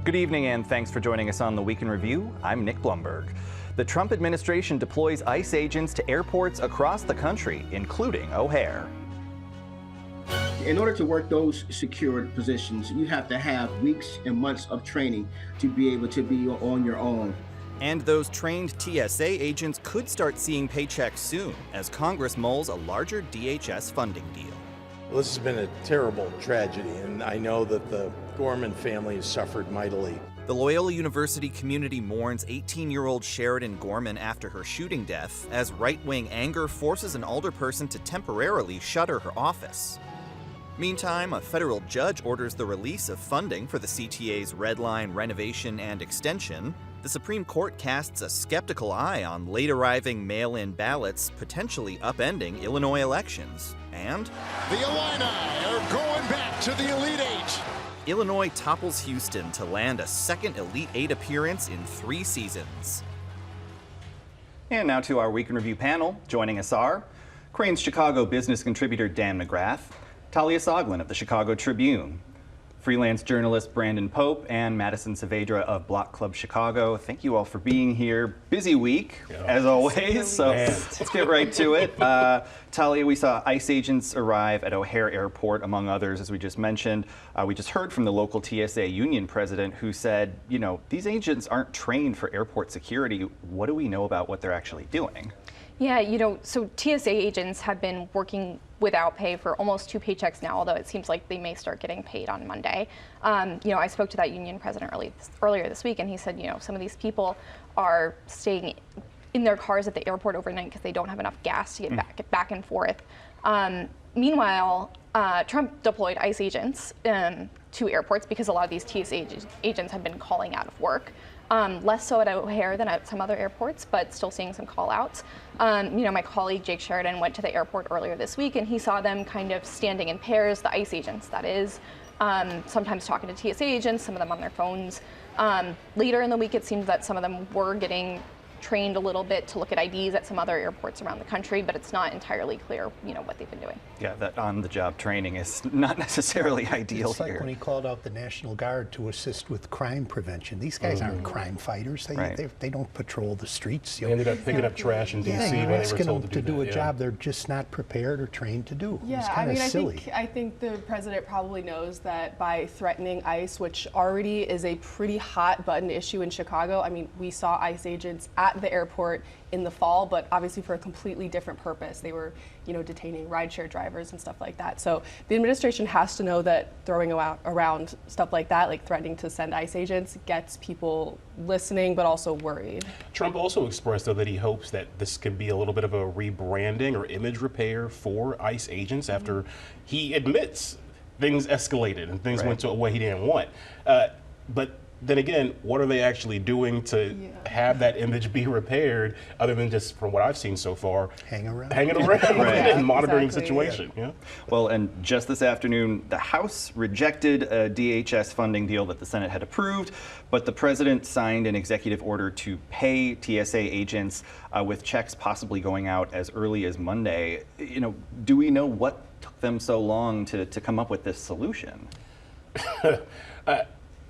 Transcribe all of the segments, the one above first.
Good evening and thanks for joining us on the Week in Review. I'm Nick Blumberg. The Trump administration deploys ICE agents to airports across the country, including O'Hare. In order to work those secured positions, you have to have weeks and months of training to be able to be on your own. And those trained TSA agents could start seeing paychecks soon as Congress mulls a larger DHS funding deal. Well, this has been a terrible tragedy, and I know that the Gorman family has suffered mightily. The Loyola University community mourns 18-year-old Sheridan Gorman after her shooting death as right-wing anger forces an alderperson to temporarily shutter her office. Meantime, a federal judge orders the release of funding for the CTA's Red Line renovation and extension. The Supreme Court casts a skeptical eye on late-arriving mail-in ballots, potentially upending Illinois elections. And the Illini are going back to the Elite Eight. Illinois topples Houston to land a second Elite Eight appearance in 3 seasons. And now to our Week in Review panel. Joining us are Crain's Chicago business contributor Dan McGrath, Talia Soglin of the Chicago Tribune, freelance journalist Brandon Pope, and Madison Saavedra of Block Club Chicago. Thank you all for being here. Busy week, as always, so let's get right to it. Talia, we saw ICE agents arrive at O'Hare Airport, among others, as we just mentioned. We just heard from the local TSA union president who said, you know, these agents aren't trained for airport security. What do we know about what they're actually doing? Yeah, you know, so TSA agents have been working without pay for almost 2 paychecks now, although it seems like they may start getting paid on Monday. You know, I spoke to that union president earlier this week, and he said, you know, some of these people are staying in their cars at the airport overnight because they don't have enough gas to get back and forth. Meanwhile, Trump deployed ICE agents to airports because a lot of these TSA agents have been calling out of work. Less so at O'Hare than at some other airports, but still seeing some call-outs. You know, my colleague Jake Sheridan went to the airport earlier this week, and he saw them kind of standing in pairs, the ICE agents, that is, sometimes talking to TSA agents, some of them on their phones. Later in the week, it seemed that some of them were getting trained a little bit to look at IDs at some other airports around the country, but it's not entirely clear, you know, what they've been doing. Yeah, that on-the-job training is not necessarily ideal it's like here. when he called out the National Guard to assist with crime prevention. These guys aren't crime fighters. They don't patrol the streets. They ended up picking up trash in D.C. when they were told to do a job they're just not prepared or trained to do. Yeah, it's kind of silly. I think the president probably knows that by threatening ICE, which already is a pretty hot button issue in Chicago. I mean, we saw ICE agents at the airport in the fall, but obviously for a completely different purpose. They were, you know, detaining rideshare drivers and stuff like that. So the administration has to know that throwing around stuff like that, like threatening to send ICE agents, gets people listening, but also worried. Trump also expressed, though, that he hopes that this could be a little bit of a rebranding or image repair for ICE agents after he admits things escalated and things went to a way he didn't want. But then again, what are they actually doing to have that image be repaired, other than just, from what I've seen so far, hanging around and monitoring the situation? Yeah. Well, and just this afternoon, the House rejected a DHS funding deal that the Senate had approved, but the president signed an executive order to pay TSA agents with checks possibly going out as early as Monday. You know, do we know what took them so long to come up with this solution?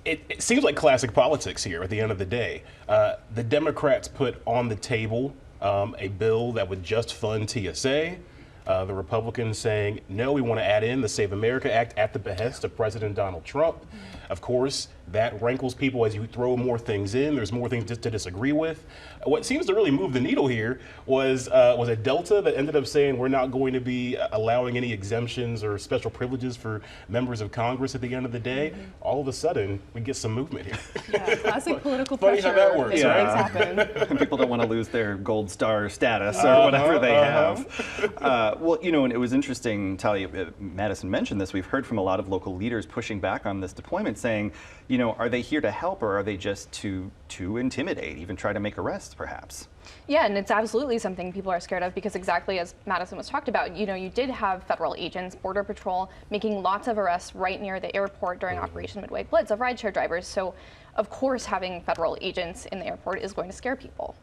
It seems like classic politics here at the end of the day. The Democrats put on the table a bill that would just fund TSA. The Republicans saying, no, we want to add in the Save America Act at the behest of President Donald Trump. Of course, that rankles people as you throw more things in. There's more things to disagree with. What seems to really move the needle here was a Delta that ended up saying we're not going to be allowing any exemptions or special privileges for members of Congress at the end of the day. All of a sudden, we get some movement here. Yeah, classic political Funny pressure. how that works, right? Happen. People don't want to lose their gold star status or whatever they have. Well, you know, and it was interesting, Talia, Madison mentioned this, we've heard from a lot of local leaders pushing back on this deployment, saying, you know, are they here to help or are they just to intimidate, even try to make arrests, perhaps? Yeah, and it's absolutely something people are scared of because exactly as Madison was talked about, you know, you did have federal agents, Border Patrol, making lots of arrests right near the airport during Operation Midway Blitz of rideshare drivers. So, of course, having federal agents in the airport is going to scare people.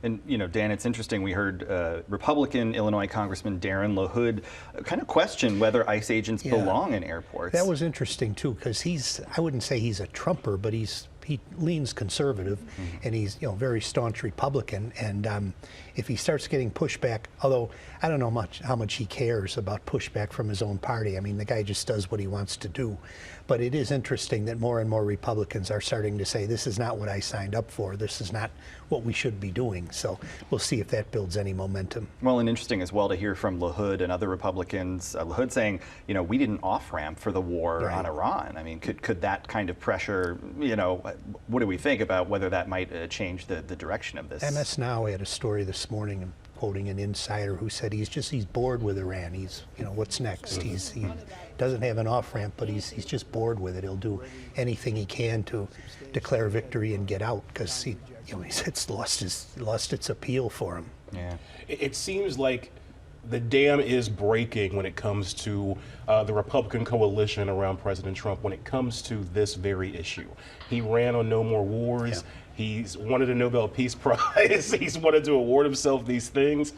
And, you know, Dan, it's interesting. We heard Republican Illinois Congressman Darren LaHood kind of question whether ICE agents belong in airports. That was interesting, too, because I wouldn't say he's a Trumper, but he's he leans conservative, and he's very staunch Republican. And if he starts getting pushback, although I don't know how much he cares about pushback from his own party. I mean, the guy just does what he wants to do. But it is interesting that more and more Republicans are starting to say, this is not what I signed up for. This is not what we should be doing. So we'll see if that builds any momentum. Well, and interesting as well to hear from LaHood and other Republicans. LaHood saying, we didn't off-ramp for the war on Iran. I mean, could that kind of pressure, what do we think about whether that might change the direction of this? MS Now had a story this morning quoting an insider who said he's bored with Iran. He's, what's next? He doesn't have an off-ramp, but he's just bored with it. He'll do anything he can to declare victory and get out, because it's lost its appeal for him. Yeah. It seems like the dam is breaking when it comes to the Republican coalition around President Trump when it comes to this very issue. He ran on No More Wars. Yeah. He's wanted a Nobel Peace Prize. He's wanted to award himself these things.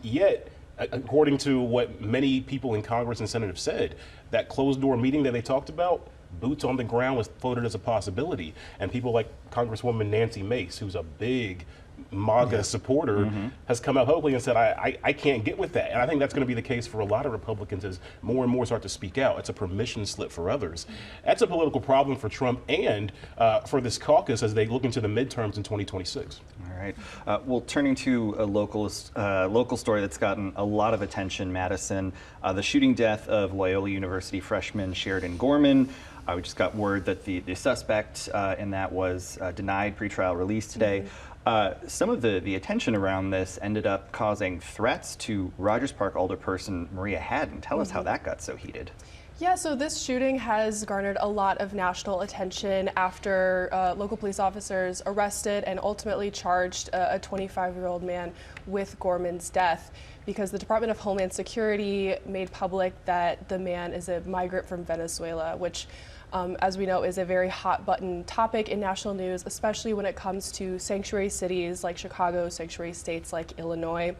Yet, according to what many people in Congress and Senate have said, that closed-door meeting that they talked about, boots on the ground was floated as a possibility. And people like Congresswoman Nancy Mace, who's a big MAGA supporter, has come out publicly and said, I can't get with that. And I think that's going to be the case for a lot of Republicans as more and more start to speak out. It's a permission slip for others. That's a political problem for Trump and for this caucus as they look into the midterms in 2026. All right. Well, turning to a local story that's gotten a lot of attention, Madison, the shooting death of Loyola University freshman Sheridan Gorman. We just got word that the suspect in that was denied pretrial release today. Some of the attention around this ended up causing threats to Rogers Park alderperson Maria Hadden. Tell us how that got so heated. Yeah, so this shooting has garnered a lot of national attention after local police officers arrested and ultimately charged a 25-year-old man with Gorman's death, because the Department of Homeland Security made public that the man is a migrant from Venezuela, which as we know, is a very hot button topic in national news, especially when it comes to sanctuary cities like Chicago, sanctuary states like Illinois.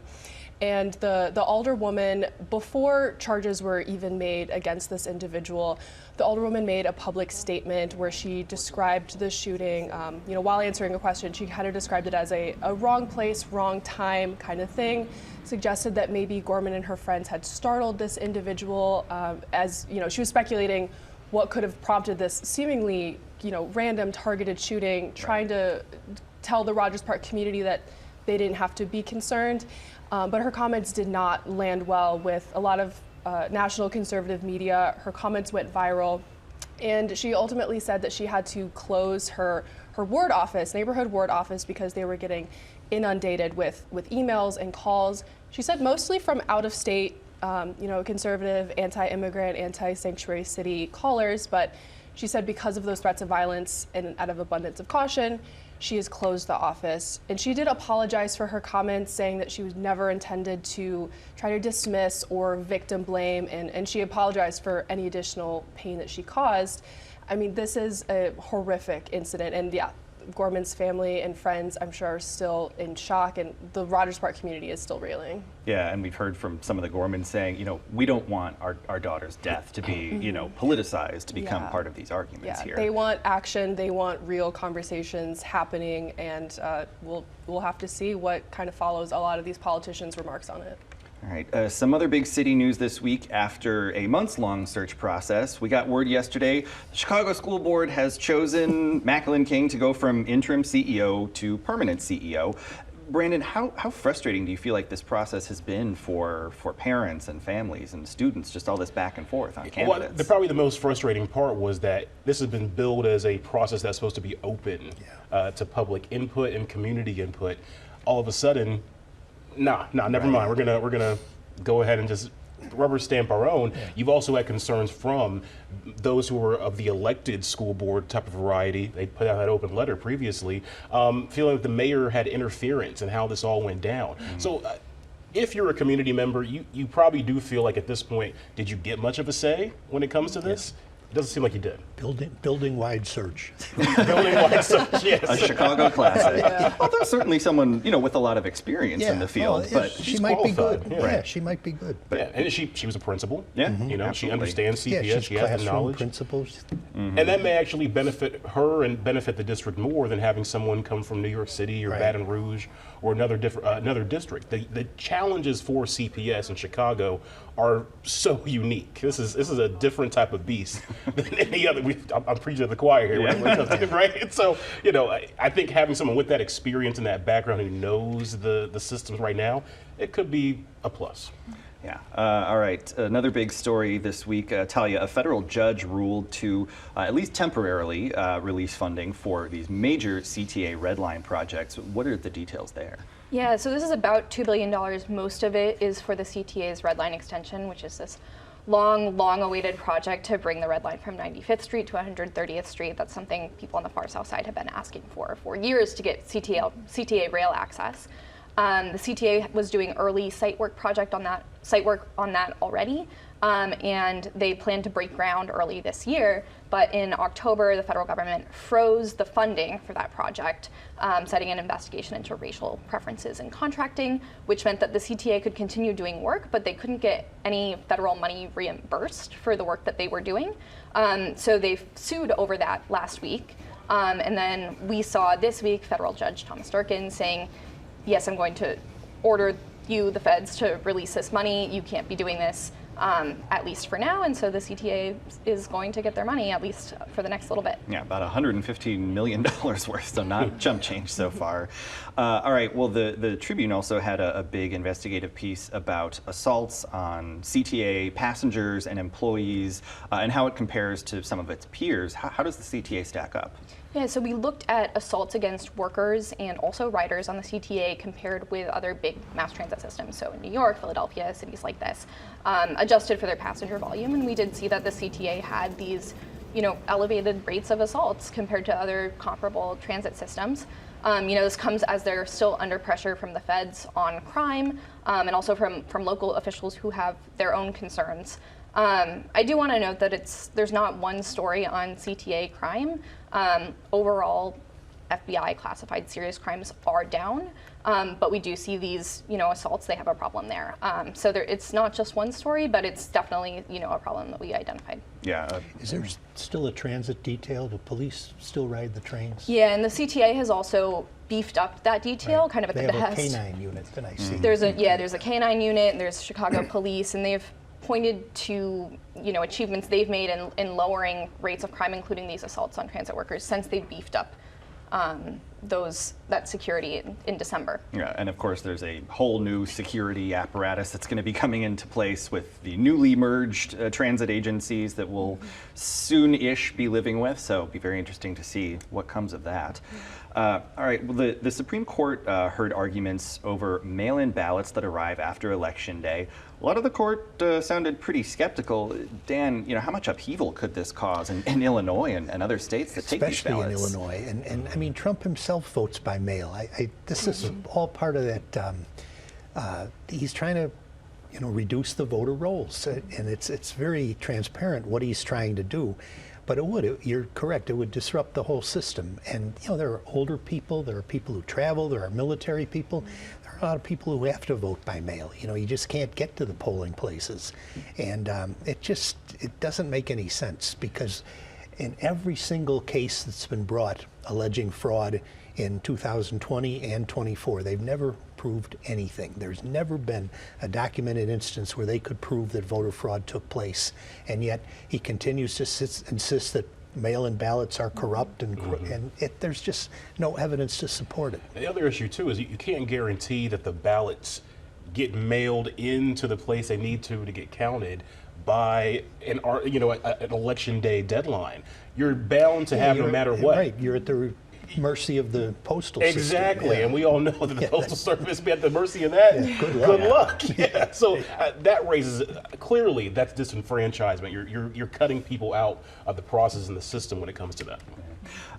And the alderwoman, before charges were even made against this individual, the alderwoman made a public statement where she described the shooting, while answering a question, she kind of described it as a wrong place, wrong time kind of thing, suggested that maybe Gorman and her friends had startled this individual, she was speculating what could have prompted this seemingly, random targeted shooting, trying to tell the Rogers Park community that they didn't have to be concerned. But her comments did not land well with a lot of national conservative media. Her comments went viral, and she ultimately said that she had to close her ward office, neighborhood ward office, because they were getting inundated with emails and calls. She said mostly from out of state, conservative, anti-immigrant, anti-sanctuary city callers, but she said because of those threats of violence and out of abundance of caution, she has closed the office. And she did apologize for her comments, saying that she was never intended to try to dismiss or victim blame, and she apologized for any additional pain that she caused. I mean, this is a horrific incident, and yeah, Gorman's family and friends, I'm sure, are still in shock, and the Rogers Park community is still reeling. Yeah, and we've heard from some of the Gormans saying, we don't want our daughter's death to be, politicized, to become part of these arguments here. They want action, they want real conversations happening, and we'll have to see what kind of follows a lot of these politicians' remarks on it. All right, some other big city news this week. After a months-long search process, we got word yesterday the Chicago School Board has chosen Macklin King to go from interim CEO to permanent CEO. Brandon, how frustrating do you feel like this process has been for parents and families and students, just all this back and forth on candidates? Well, probably the most frustrating part was that this has been billed as a process that's supposed to be open to public input and community input. All of a sudden, never mind. We're gonna go ahead and just rubber stamp our own. You've also had concerns from those who were of the elected school board type of variety. They put out that open letter previously, feeling that the mayor had interference in how this all went down. So if you're a community member, you probably do feel like at this point, did you get much of a say when it comes to this? It doesn't seem like you did. Building-wide search. Building-wide search, yes. A Chicago classic. Although certainly someone, with a lot of experience in the field. But she might be good. qualified, Yeah, she might be good. Yeah, and she was a principal. Yeah, She absolutely. understands CPS. Yeah, she's she has the classroom knowledge. principals. And that may actually benefit her and benefit the district more than having someone come from New York City or Right. Baton Rouge or another district. The challenges for CPS in Chicago are so unique. This is a different type of beast than any other. I'm preaching to the choir here, right? So I think having someone with that experience and that background who knows the systems right now, it could be a plus. Yeah. All right. Another big story this week, Talia, a federal judge ruled to at least temporarily release funding for these major CTA red line projects. What are the details there? Yeah, so this is about $2 billion. Most of it is for the CTA's Red Line extension, which is this long awaited project to bring the Red Line from 95th Street to 130th Street. That's something people on the far south side have been asking for years to get CTA rail access. The CTA was doing early site work on that already, and they plan to break ground early this year. But in October, the federal government froze the funding for that project, setting an investigation into racial preferences in contracting, which meant that the CTA could continue doing work, but they couldn't get any federal money reimbursed for the work that they were doing. So they sued over that last week. And then we saw this week federal judge Thomas Durkin saying, yes, I'm going to order you, the feds, to release this money. You can't be doing this, at least for now. And so the CTA is going to get their money, at least for the next little bit. Yeah, about $115 million worth, so not chump change so far. All right, well, the Tribune also had a big investigative piece about assaults on CTA passengers and employees and how it compares to some of its peers. How does the CTA stack up? Yeah, so we looked at assaults against workers and also riders on the CTA compared with other big mass transit systems. So in New York, Philadelphia, cities like this, adjusted for their passenger volume. And we did see that the CTA had these, elevated rates of assaults compared to other comparable transit systems. This comes as they're still under pressure from the feds on crime and also from local officials who have their own concerns. I do want to note that there's not one story on CTA crime. Overall, FBI classified serious crimes are down, but we do see these, assaults. They have a problem there. So it's not just one story, but it's definitely, a problem that we identified. Yeah. Is there still a transit detail? Do police still ride the trains? Yeah, and the CTA has also beefed up that detail, kind of at they the have behest. a K-9 unit that I see. There's a K-9 unit, and there's Chicago Police, and they've pointed to achievements they've made in lowering rates of crime, including these assaults on transit workers, since they beefed up that security in December. Yeah, and of course there's a whole new security apparatus that's going to be coming into place with the newly merged transit agencies that we'll soon-ish be living with, so it'll be very interesting to see what comes of that. All right, well, the Supreme Court heard arguments over mail-in ballots that arrive after Election Day. A lot of the court sounded pretty skeptical. Dan, how much upheaval could this cause in Illinois and other states that take these ballots? Especially in Illinois. And I mean, Trump himself votes by mail. This is all part of that. He's trying to, reduce the voter rolls. And it's very transparent what he's trying to do. But you're correct, it would disrupt the whole system. And, there are older people, there are people who travel, there are military people. There are a lot of people who have to vote by mail. You just can't get to the polling places. And it doesn't make any sense, because in every single case that's been brought alleging fraud in 2020 and 24, they've never proved anything. There's never been a documented instance where they could prove that voter fraud took place, and yet he continues to insist that mail-in ballots are corrupt, and there's just no evidence to support it. The other issue too is you can't guarantee that the ballots get mailed into the place they need to get counted by an election day deadline. You're bound to have no matter what. Right, you're at the mercy of the postal system. Exactly, Yeah. and we all know that the Postal Service be at the mercy of that. Yeah, good luck. Yeah. So that raises, clearly, that's disenfranchisement. You're cutting people out of the process and the system when it comes to that.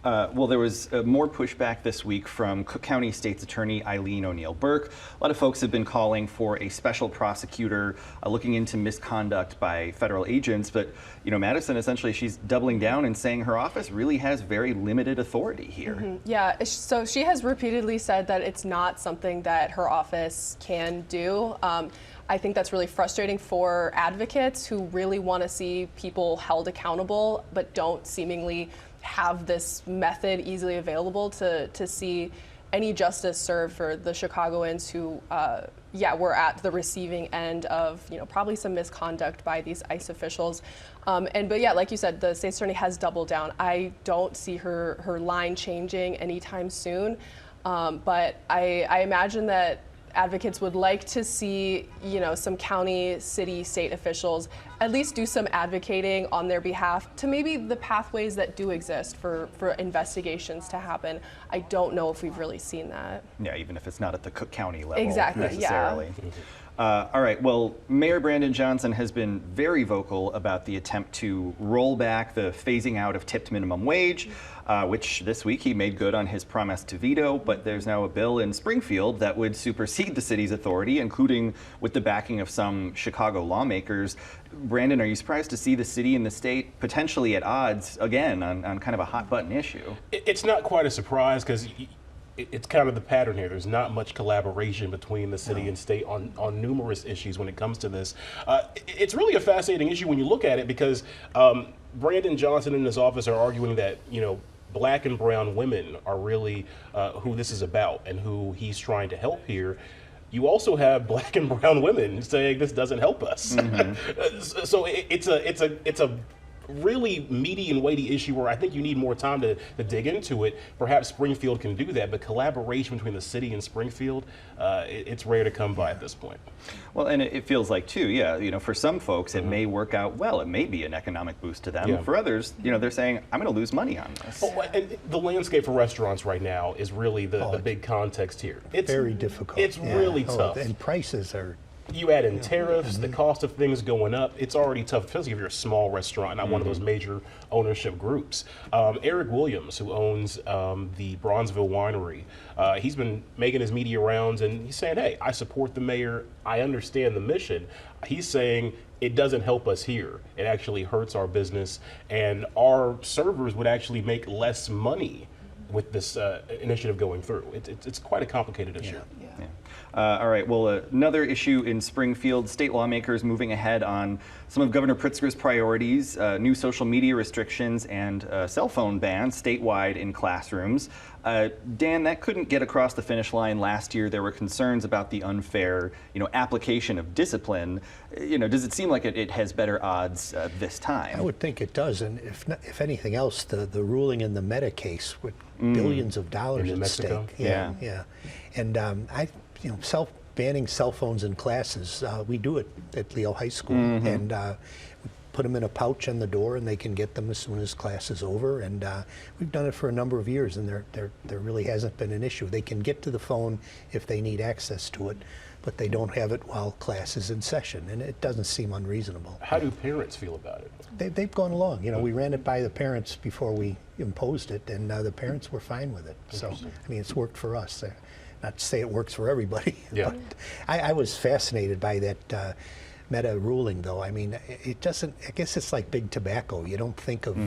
Well, there was more pushback this week from Cook County State's Attorney Eileen O'Neill Burke. A lot of folks have been calling for a special prosecutor looking into misconduct by federal agents. But, Madison, essentially, she's doubling down and saying her office really has very limited authority here. Yeah, so she has repeatedly said that it's not something that her office can do. I think that's really frustrating for advocates who really want to see people held accountable, but don't seemingly have this method easily available to see any justice served for the Chicagoans who, were at the receiving end of, probably some misconduct by these ICE officials. But like you said, the state's attorney has doubled down. I don't see her line changing anytime soon, but I imagine that advocates would like to see, some county, city, state officials at least do some advocating on their behalf to maybe the pathways that do exist for investigations to happen. I don't know if we've really seen that. Yeah, even if it's not at the Cook County level necessarily. All right, well, Mayor Brandon Johnson has been very vocal about the attempt to roll back the phasing out of tipped minimum wage, which this week he made good on his promise to veto, but there's now a bill in Springfield that would supersede the city's authority, including with the backing of some Chicago lawmakers. Brandon, are you surprised to see the city and the state potentially at odds again on kind of a hot button issue? It's not quite a surprise because it's kind of the pattern here. There's not much collaboration between the city and state on numerous issues when it comes to this. It's really a fascinating issue when you look at it because Brandon Johnson and his office are arguing that, black and brown women are really who this is about and who he's trying to help here. You also have black and brown women saying this doesn't help us. So it's a really meaty and weighty issue where I think you need more time to dig into it. Perhaps Springfield can do that, but collaboration between the city and Springfield, it's rare to come by at this point. Well, and it feels like too, for some folks it may work out well. It may be an economic boost to them. Yeah. For others, they're saying, I'm going to lose money on this. Oh, and the landscape for restaurants right now is really the big context here. It's very difficult. It's really tough. And prices are... You add in tariffs, the cost of things going up, it's already tough, especially if you're a small restaurant, not one of those major ownership groups. Eric Williams, who owns the Bronzeville Winery, he's been making his media rounds and he's saying, hey, I support the mayor, I understand the mission. He's saying it doesn't help us here. It actually hurts our business and our servers would actually make less money with this initiative going through. It's quite a complicated issue. Yeah. All right, well, another issue in Springfield, state lawmakers moving ahead on some of Governor Pritzker's priorities, new social media restrictions and cell phone bans statewide in classrooms. Dan, that couldn't get across the finish line last year. There were concerns about the unfair, application of discipline. Does it seem like it has better odds this time? I would think it does, and if anything else, the ruling in the Meta case with billions of dollars at stake. Yeah. And banning cell phones in classes, we do it at Leo High School, and we put them in a pouch on the door, and they can get them as soon as class is over. And we've done it for a number of years, and there really hasn't been an issue. They can get to the phone if they need access to it, but they don't have it while class is in session, and it doesn't seem unreasonable. How do parents feel about it? They've gone along. We ran it by the parents before we imposed it, and the parents were fine with it. So, it's worked for us. Not to say it works for everybody, but I was fascinated by that Meta ruling, though. It doesn't, I guess it's like big tobacco. You don't think of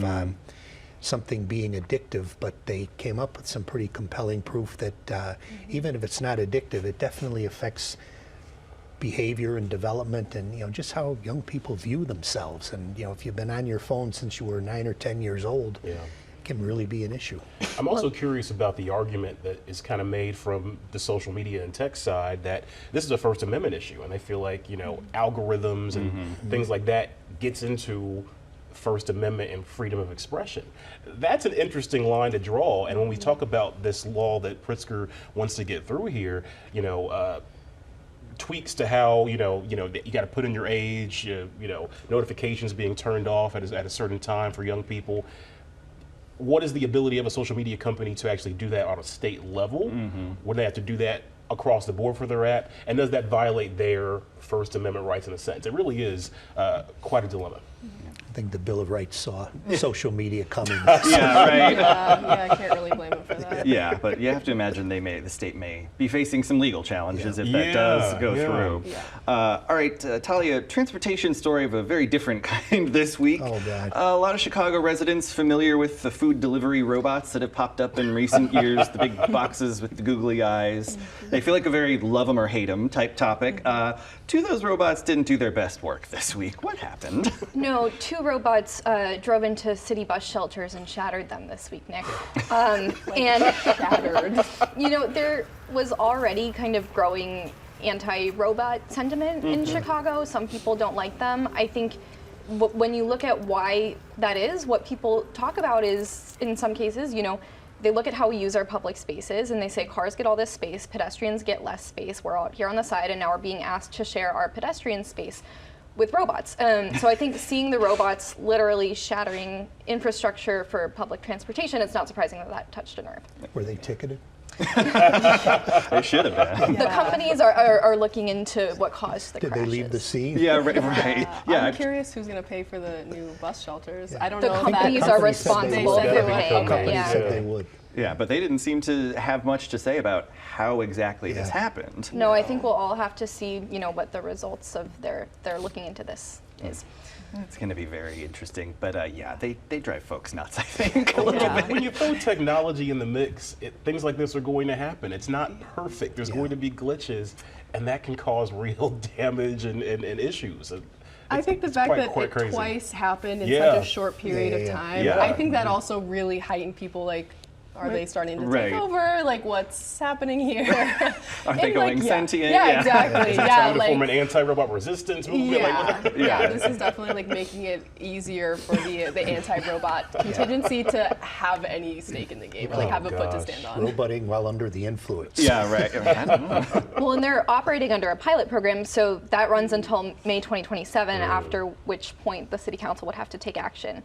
something being addictive, but they came up with some pretty compelling proof that even if it's not addictive, it definitely affects behavior and development and just how young people view themselves. And if you've been on your phone since you were 9 or 10 years old, it can really be an issue. I'm also curious about the argument that is kind of made from the social media and tech side that this is a First Amendment issue, and they feel like algorithms and things like that gets into First Amendment and freedom of expression. That's an interesting line to draw. And when we talk about this law that Pritzker wants to get through here, tweaks to how you got to put in your age, notifications being turned off at a certain time for young people. What is the ability of a social media company to actually do that on a state level? Would they have to do that across the board for their app? And does that violate their First Amendment rights in a sense? It really is quite a dilemma. think the Bill of Rights saw social media coming. Yeah, right. Yeah, I can't really blame him for that. Yeah, but you have to imagine the state may be facing some legal challenges if that Yeah, does go yeah. through. Yeah. All right, Talia, transportation story of a very different kind this week. Oh, God. A lot of Chicago residents familiar with the food delivery robots that have popped up in recent years, the big boxes with the googly eyes. They feel like a very love 'em or hate 'em type topic. Two of those robots didn't do their best work this week. What happened? No, two robots drove into city bus shelters and shattered them this week, Nick. And Shattered. you know, there was already kind of growing anti-robot sentiment in Chicago. Some people don't like them. I think when you look at why that is, what people talk about is, in some cases, you know, they look at how we use our public spaces and they say cars get all this space, pedestrians get less space. We're out here on the side and now we're being asked to share our pedestrian space with robots. So I think seeing the robots literally shattering infrastructure for public transportation, it's not surprising that that touched a nerve. Were they ticketed? They should have been. The companies are looking into what caused the Did crashes. they leave the scene? Yeah, right. Yeah, I'm curious who's going to pay for the new bus shelters. I don't The know companies if are that responsible They for said they would. paying. Company Yeah. said they would. yeah, but they didn't seem to have much to say about how exactly this Yeah. happened. No, I think we'll all have to see, you know, what the results of their looking into this is. It's going to be very interesting, but yeah, they drive folks nuts, I think, a little bit. When you throw technology in the mix, things like this are going to happen. It's not perfect. There's going to be glitches, and that can cause real damage and issues. I think the It's fact quite- that quite it crazy. twice happened in Yeah. such a short period Yeah, of yeah, time, yeah. I think that also really heightened people like, are they starting to Right. take over? Like, what's happening here? Are they And, going yeah. sentient? Yeah, Yeah. exactly. It's Yeah, time to like, form an anti-robot resistance movement. yeah, Like, yeah, this is definitely like making it easier for the anti-robot contingency to have any stake in the game, or like have a foot to gosh. stand on. Roboting while under the influence. Yeah, right. I don't know. Well, and they're operating under a pilot program, so that runs until May 2027, after which point the city council would have to take action.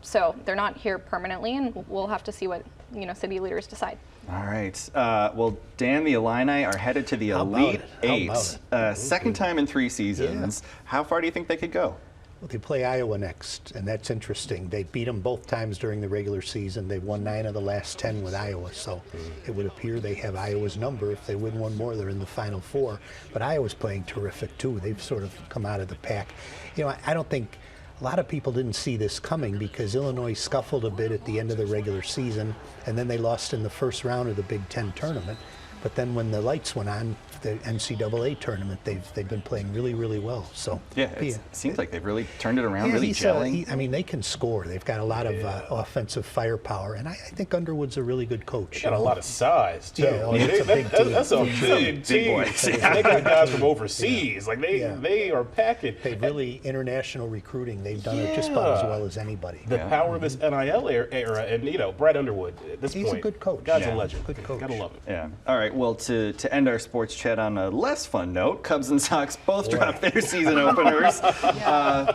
So they're not here permanently, and we'll have to see what, you know, city leaders decide. All right. Well, Dan, the Illini are headed to the How about Elite it? How Eight. about Second time in 3 seasons. How far do you think they could go? Well, they play Iowa next, and that's interesting. They beat them both times during the regular season. They've won 9 of the last 10 with Iowa, so it would appear they have Iowa's number. If they win one more, they're in the Final Four. But Iowa's playing terrific, too. They've sort of come out of the pack. You know, I don't think a lot of people didn't see this coming because Illinois scuffled a bit at the end of the regular season, and then they lost in the first round of the Big Ten tournament. But then when the lights went on, the NCAA tournament, they've been playing really, really well. So Yeah, it seems like they've really turned it around, really he's, gelling. I mean, they can score. They've got a lot of offensive firepower, and I think Underwood's a really good coach. got a lot of size too. Yeah, oh, it's a big team. That's a big team. boys. And they got guys from overseas. Like they are packing. They've really international recruiting. They've done it just about as well as anybody. The power of this NIL era, and you know, Brad Underwood at this He's a point, good coach. Guy's Yeah. a legend. Good coach. Gotta love him. Yeah. All right. Well, to end our sports chat on a less fun note, Cubs and Sox both dropped their season openers.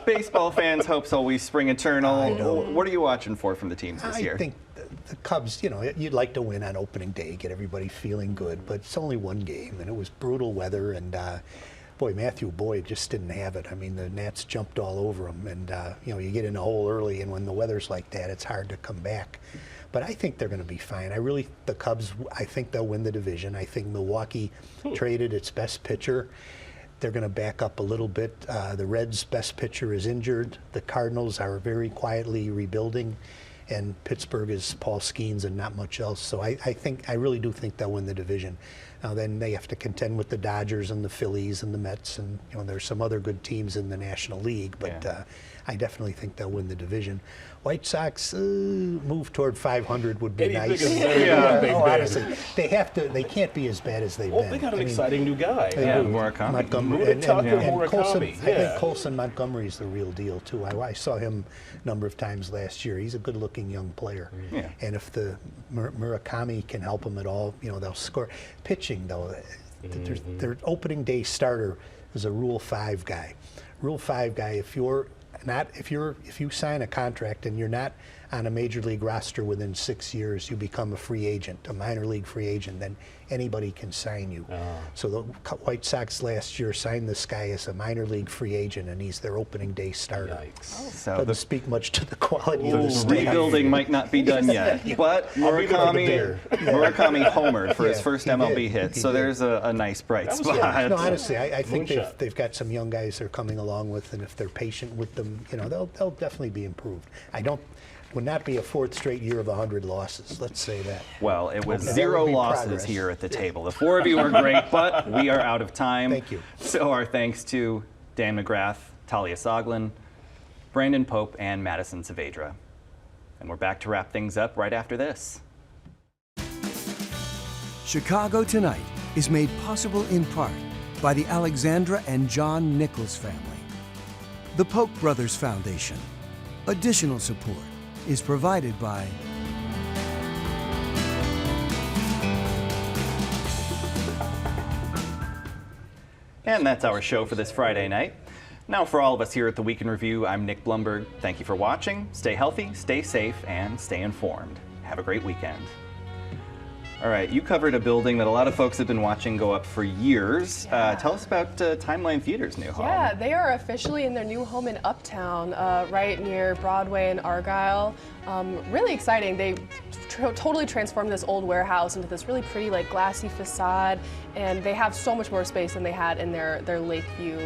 Baseball fans' hopes always spring eternal. What are you watching for from the teams this year? I think the Cubs, you know, you'd like to win on opening day, get everybody feeling good, but it's only one game, and it was brutal weather, and boy, Matthew Boyd just didn't have it. I mean, the Nats jumped all over him, and you know, you get in a hole early, and when the weather's like that, it's hard to come back. But I think they're going to be fine. The Cubs, I think they'll win the division. I think Milwaukee traded its best pitcher. They're going to back up a little bit. The Reds' best pitcher is injured. The Cardinals are very quietly rebuilding. And Pittsburgh is Paul Skeens and not much else. So I really do think they'll win the division. Now then they have to contend with the Dodgers and the Phillies and the Mets, and you know there's some other good teams in the National League, but I definitely think they'll win the division. White Sox move toward 500 would be Anything nice. is better than what they've been. Honestly, they have to. They can't be as bad as they've Well, been. they got an I mean, exciting new guy. Yeah, Murakami. Montgomery and Murakami, Colson. I yeah. think Colson Montgomery's the real deal too. I saw him a number of times last year. He's a good-looking young player. Yeah. And if the Murakami can help him at all, you know they'll score. Pitching though, their opening day starter is a Rule 5 guy. Rule 5 guy. If you sign a contract and you're not on a major league roster within 6 years, you become a free agent, a minor league free agent, then anybody can sign you. So the White Sox last year signed this guy as a minor league free agent, and he's their opening day starter. So Doesn't speak much to the quality of the staff. rebuilding might not be done yet, but Murakami homered for his first MLB hit, so there's a nice bright spot. No, honestly, I think they've got some young guys they're coming along with, and if they're patient with them, they'll definitely be improved. Would not be a fourth straight year of 100 losses. Let's say that. Well, it was Okay. 0 That would be losses progress. here at the table. The 4 of you are great, but we are out of time. Thank you. So our thanks to Dan McGrath, Talia Soglin, Brandon Pope, and Madison Saavedra. And we're back to wrap things up right after this. Chicago Tonight is made possible in part by the Alexandra and John Nichols family, the Polk Brothers Foundation. Additional support is provided by And that's our show for this Friday night. Now for all of us here at the Week in Review, I'm Nick Blumberg. Thank you for watching. Stay healthy, stay safe, and stay informed. Have a great weekend. All right, you covered a building that a lot of folks have been watching go up for years. Tell us about Timeline Theater's new home. Yeah, they are officially in their new home in Uptown, right near Broadway and Argyle. Really exciting. They totally transformed this old warehouse into this really pretty, glassy facade, and they have so much more space than they had in their Lakeview,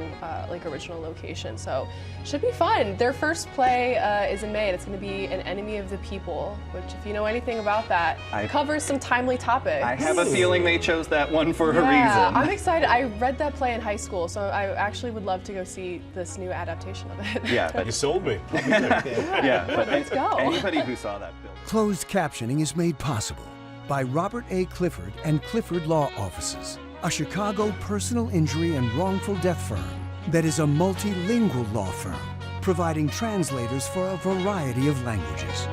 original location. So, should be fun. Their first play is in May, and it's going to be An Enemy of the People, which, if you know anything about that, covers some timely topics. I have a feeling they chose that one for a reason. I'm excited. I read that play in high school, so I actually would love to go see this new adaptation of it. Yeah, but You sold me. yeah, but Let's go. Anybody who saw that film. Closed captioning is made possible by Robert A. Clifford and Clifford Law Offices, a Chicago personal injury and wrongful death firm that is a multilingual law firm providing translators for a variety of languages.